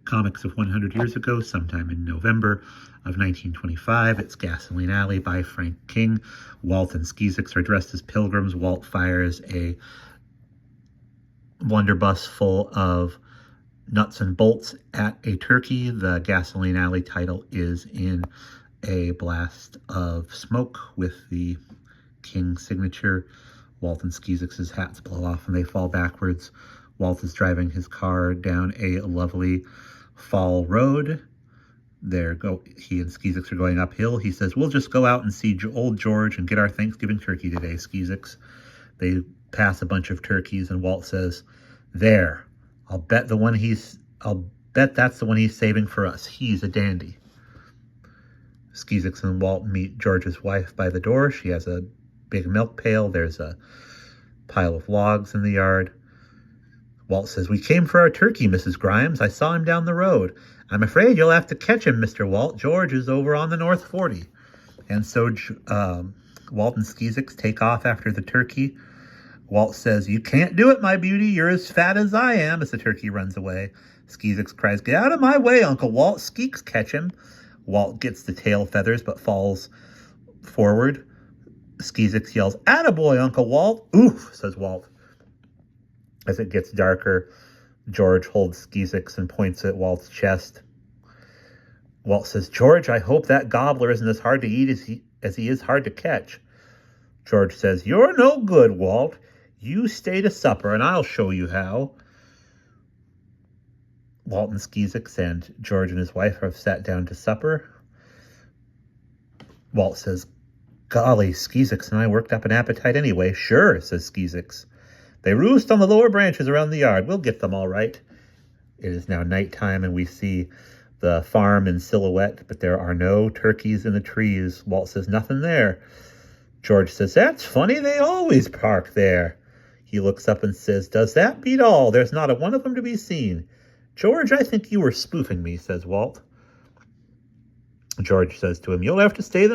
Comics of 100 Years Ago, sometime in November of 1925. It's Gasoline Alley by Frank King. Walt and Skeezix are dressed as pilgrims. Walt fires a blunderbuss full of nuts and bolts at a turkey. The Gasoline Alley title is in a blast of smoke with the King signature. Walt and Skeezix's hats blow off and they fall backwards. Walt is driving his car down a lovely fall road. He and Skeezix are going uphill. He says, "We'll just go out and see old George and get our Thanksgiving turkey today, Skeezix." They pass a bunch of turkeys and Walt says, "There, I'll bet that's the one he's saving for us. He's a dandy." Skeezix and Walt meet George's wife by the door. She has a big milk pail. There's a pile of logs in the yard. Walt says, "We came for our turkey, Mrs. Grimes. I saw him down the road. I'm afraid you'll have to catch him, Mr. Walt. George is over on the North 40. And so Walt and Skeezix take off after the turkey. Walt says, "You can't do it, my beauty. You're as fat as I am," as the turkey runs away. Skeezix cries, "Get out of my way, Uncle Walt. Skeeks catch him." Walt gets the tail feathers but falls forward. Skeezix yells, "Attaboy, Uncle Walt." "Oof," says Walt. As it gets darker, George holds Skeezix and points at Walt's chest. Walt says, "George, I hope that gobbler isn't as hard to eat as he is hard to catch." George says, "You're no good, Walt. You stay to supper and I'll show you how." Walt and Skeezix and George and his wife have sat down to supper. Walt says, "Golly, Skeezix and I worked up an appetite anyway." "Sure," says Skeezix. "They roost on the lower branches around the yard. We'll get them all right." It is now nighttime and we see the farm in silhouette, but there are no turkeys in the trees. Walt says, "Nothing there." George says, "That's funny. They always park there." He looks up and says, "Does that beat all? There's not a one of them to be seen." "George, I think you were spoofing me," says Walt. George says to him, You'll have to stay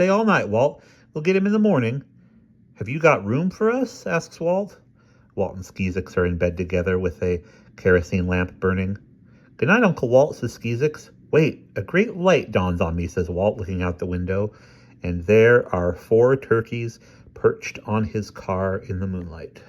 all night, Walt. We'll get him in the morning." "Have you got room for us?" asks Walt. Walt and Skeezix are in bed together with a kerosene lamp burning. "Good night, Uncle Walt," says Skeezix. "Wait, a great light dawns on me," says Walt, looking out the window, and there are 4 turkeys perched on his car in the moonlight.